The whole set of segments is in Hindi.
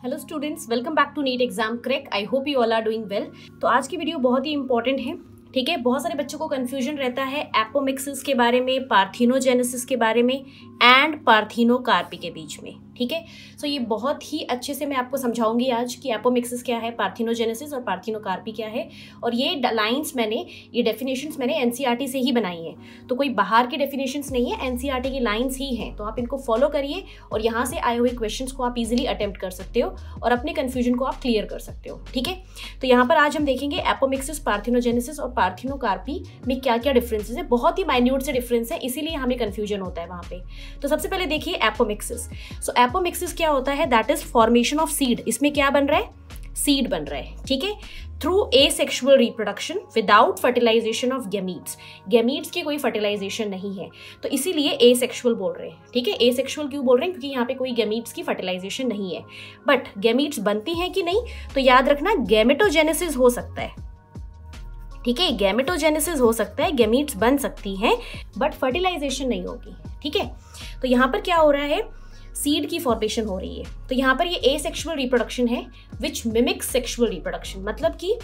Hello students, welcome back to NEET exam crack. I hope you all are doing well. तो आज की वीडियो बहुत ही इंपॉर्टेंट है, ठीक है। बहुत सारे बच्चों को कंफ्यूजन रहता है एपोमिक्सिस के बारे में, पार्थिनोजेनेसिस के बारे में एंड पार्थिनोकार्पी के बीच में, ठीक है। सो ये बहुत ही अच्छे से मैं आपको समझाऊंगी आज कि एपोमिक्सिस क्या है, पार्थिनोजेनेसिस और पार्थिनोकार्पी क्या है। और ये लाइंस ये डेफिनेशंस मैंने एनसीईआरटी से ही बनाई है, तो कोई बाहर की डेफिनेशंस नहीं है, एनसीईआरटी की लाइंस ही हैं। तो आप इनको फॉलो करिए और यहाँ से आए हुए क्वेश्चंस को आप इजीली अटेम्प्ट कर सकते हो और अपने कन्फ्यूजन को आप क्लियर कर सकते हो, ठीक है। तो यहाँ पर आज हम देखेंगे एपोमिक्सिस, पार्थिनोजेनेसिस और पार्थिनोकार्पी में क्या क्या डिफरेंसेस है। बहुत ही माइन्यूट से डिफरेंस है, इसीलिए हमें कन्फ्यूजन होता है वहाँ पे। तो सबसे पहले देखिए एपोमिक्सिस। सो एपोमिक्सिस क्या होता है? That is formation of seed. इसमें क्या बन रहा है? सीड बन रहा है, ठीक है, through asexual reproduction without fertilisation of gametes. Gametes की कोई फर्टिलाइजेशन नहीं है, तो इसीलिए एसेक्सुअल बोल रहे हैं, ठीक है। एसेक्सुअल क्यों बोल रहे हैं? क्योंकि यहाँ पे कोई गैमीट्स की फर्टिलाइजेशन नहीं है। बट गैमीट्स बनती हैं कि नहीं, तो याद रखना गैमेटोजेनेसिस हो सकता है, ठीक है। गैमेटोजेनेसिस हो सकता है, गैमीट्स बन सकती हैं, बट फर्टिलाइजेशन नहीं होगी, ठीक है। तो यहाँ पर क्या हो रहा है? सीड की फॉर्मेशन हो रही है। तो यहाँ पर ये एसेक्सुअल रिप्रोडक्शन है विच मिमिक्स सेक्सुअल रिप्रोडक्शन। मतलब कि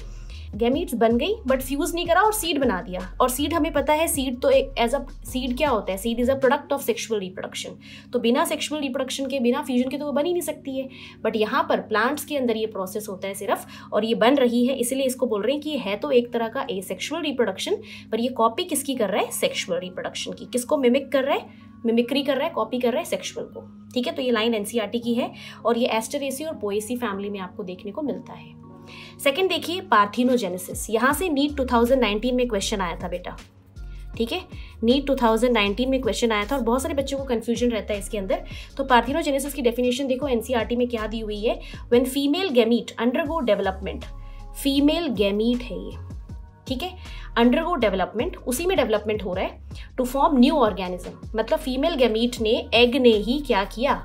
गैमीट्स बन गई बट फ्यूज नहीं करा और सीड बना दिया। और सीड हमें पता है, सीड तो एक एज अ सीड क्या होता है? Seed is a product of sexual reproduction. तो बिना सेक्सुअल रिप्रोडक्शन के, बिना फ्यूजन के तो वो बन ही नहीं सकती है। बट यहाँ पर प्लांट्स के अंदर ये प्रोसेस होता है सिर्फ, और ये बन रही है, इसलिए इसको बोल रहे हैं कि ये है तो एक तरह का एसेक्सुअल रिप्रोडक्शन, पर ये कॉपी किसकी कर रहा है? सेक्सुअल रिप्रोडक्शन की। किसको मिमिक कर रहा है? मिमिक्री कर रहा है, कॉपी कर रहा है सेक्सुअल को, ठीक है। तो ये लाइन एनसीईआरटी की है और ये एस्टरेसी और पोएसी फैमिली में आपको देखने को मिलता है। सेकंड देखिए पार्थिनोजेनेसिस। यहाँ से नीट 2019 में क्वेश्चन आया था बेटा, ठीक है। नीट 2019 में क्वेश्चन आया था और बहुत सारे बच्चों को कंफ्यूजन रहता है इसके अंदर। तो पार्थिनोजेनेसिस की डेफिनेशन देखो एनसीईआरटी में क्या दी हुई है। When female gamete undergo development, female gamete है ये, ठीक है, अंडरगो डेवलपमेंट, उसी में डेवलपमेंट हो रहा है, टू फॉर्म न्यू ऑर्गेनिज्म। मतलब फीमेल गैमीट ने, एग ने ही क्या किया?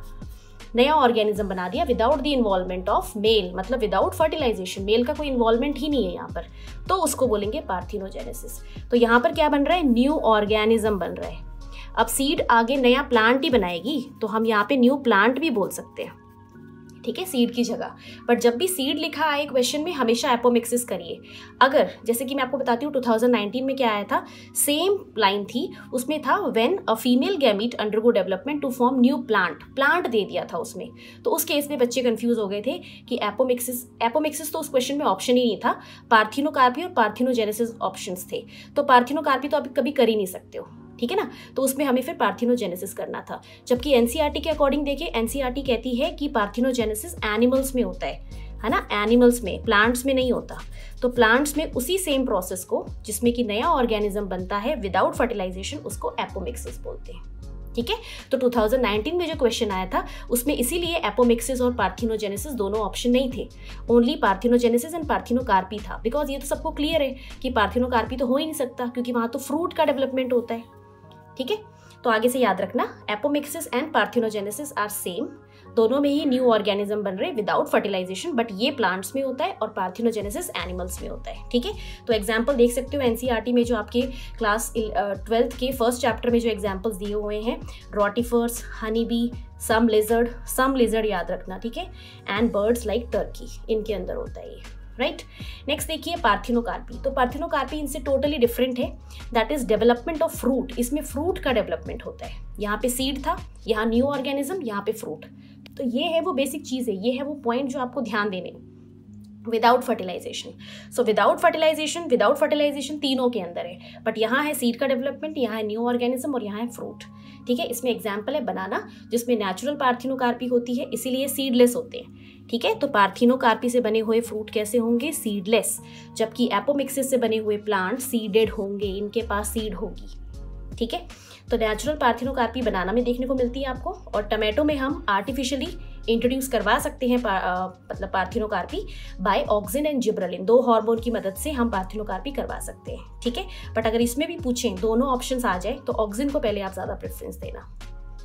नया ऑर्गेनिज्म बना दिया without the involvement of male, मतलब विदाउट फर्टिलाइजेशन। मेल का कोई इन्वॉल्वमेंट ही नहीं है यहाँ पर, तो उसको बोलेंगे पार्थिनोजेनेसिस। तो यहाँ पर क्या बन रहा है? न्यू ऑर्गेनिज्म बन रहा है। अब सीड आगे नया प्लांट ही बनाएगी, तो हम यहाँ पे न्यू प्लांट भी बोल सकते हैं, ठीक है, सीड की जगह। बट जब भी सीड लिखा आए क्वेश्चन में, हमेशा एपोमिक्सिस करिए। अगर जैसे कि मैं आपको बताती हूँ 2019 में क्या आया था, सेम लाइन थी, उसमें था when a female gamete undergo development to form new plant, plant दे दिया था उसमें। तो उस केस में बच्चे कंफ्यूज हो गए थे कि एपोमिक्सिस तो उस क्वेश्चन में ऑप्शन ही नहीं था। पार्थिनोकार्पी और पार्थिनोजेनेसिस ऑप्शंस थे। तो पार्थिनोकार्पी तो आप कभी कर ही नहीं सकते हो, ठीक है ना। तो उसमें हमें फिर पार्थिनोजेनेसिस करना था। जबकि एनसीईआरटी के अकॉर्डिंग देखें, एनसीईआरटी कहती है कि पार्थिनोजेनेसिस एनिमल्स में होता है ना, एनिमल्स में, प्लांट्स में नहीं होता। तो प्लांट्स में उसी सेम प्रोसेस को जिसमें कि नया ऑर्गेनिज्म बनता है विदाउट फर्टिलाइजेशन, उसको एपोमिक्सिस बोलते हैं, ठीक है। तो 2019 में जो क्वेश्चन आया था उसमें इसीलिए एपोमिक्सिस और पार्थिनोजेनेसिस दोनों ऑप्शन नहीं थे, ओनली पार्थिनोजेनेसिस एंड पार्थिनोकार्पी था। बिकॉज ये तो सबको क्लियर है कि पार्थिनोकार्पी तो हो ही नहीं सकता, क्योंकि वहां तो फ्रूट का डेवलपमेंट होता है, ठीक है। तो आगे से याद रखना, apomixis and parthenogenesis are same, दोनों में ही न्यू ऑर्गेनिज्म बन रहे विदाउट फर्टिलाइजेशन, बट ये प्लांट्स में होता है और पार्थिनोजेनेसिस एनिमल्स में होता है, ठीक है। तो एग्जांपल देख सकते हो एनसीईआरटी में जो आपके क्लास 12th के फर्स्ट चैप्टर में जो एग्जांपल्स दिए हुए हैं, रोटिफर्स, हनी बी, सम लिजर्ड याद रखना, ठीक है, एंड बर्ड्स लाइक टर्की, इनके अंदर होता है ये, राइट। नेक्स्ट देखिए पार्थिनोकार्पी। तो पार्थिनोकार्पी इनसे टोटली डिफरेंट है, that is development of fruit. इसमें फ्रूट का डेवलपमेंट होता है। यहाँ पे सीड था, यहाँ न्यू ऑर्गेनिज्म, यहाँ पे फ्रूट। तो ये है वो बेसिक चीज़ है, ये है वो पॉइंट जो आपको ध्यान देने, without fertilisation. So without fertilisation तीनों के अंदर है, बट यहाँ है सीड का डेवलपमेंट, यहाँ है न्यू ऑर्गेनिज्म और यहाँ है फ्रूट, ठीक है। इसमें एग्जाम्पल है बनाना, जिसमें नेचुरल पार्थिनोकार्पी होती है, इसीलिए सीडलेस होते हैं, ठीक है। तो पार्थिनोकार्पी से बने हुए फ्रूट कैसे होंगे? सीडलेस। जबकि एपोमिक्सिस से बने हुए प्लांट सीडेड होंगे, इनके पास सीड होगी, ठीक है। तो नेचुरल पार्थिनोकार्पी बनाना में देखने को मिलती है आपको, और टमाटो में हम आर्टिफिशियली इंट्रोड्यूस करवा सकते हैं मतलब parthenocarpy by auxin and gibberellin, 2 hormone की मदद से हम पार्थिनोकार्पी करवा सकते हैं, ठीक है। बट अगर इसमें भी पूछें, दोनों ऑप्शंस आ जाए, तो ऑक्सिन को पहले आप ज़्यादा प्रेफरेंस देना,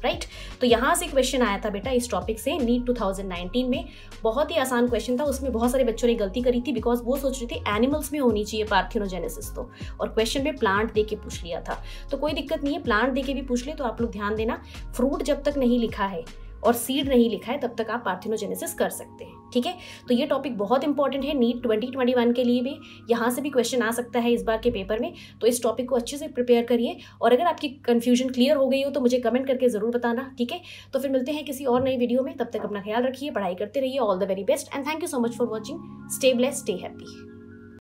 राइट। तो यहाँ से क्वेश्चन आया था बेटा इस टॉपिक से नीट 2019 में। बहुत ही आसान क्वेश्चन था, उसमें बहुत सारे बच्चों ने गलती करी थी, बिकॉज वो सोच रहे थे एनिमल्स में होनी चाहिए पार्थिनोजेनेसिस, तो और क्वेश्चन में प्लांट दे के पूछ लिया था। तो कोई दिक्कत नहीं है, प्लांट दे के भी पूछ ले तो आप लोग ध्यान देना, फ्रूट जब तक नहीं लिखा है और सीड नहीं लिखा है तब तक आप पार्थिनोजेनेसिस कर सकते हैं। ठीक है। तो ये टॉपिक बहुत इंपॉर्टेंट है नीट 2021 के लिए भी, यहाँ से भी क्वेश्चन आ सकता है इस बार के पेपर में। तो इस टॉपिक को अच्छे से प्रिपेयर करिए, और अगर आपकी कन्फ्यूजन क्लियर हो गई हो तो मुझे कमेंट करके ज़रूर बताना, ठीक है। तो फिर मिलते हैं किसी और नई वीडियो में, तब तक अपना ख्याल रखिए, पढ़ाई करते रहिए। All the very best and thank you so much for watching. Stay blessed, stay happy.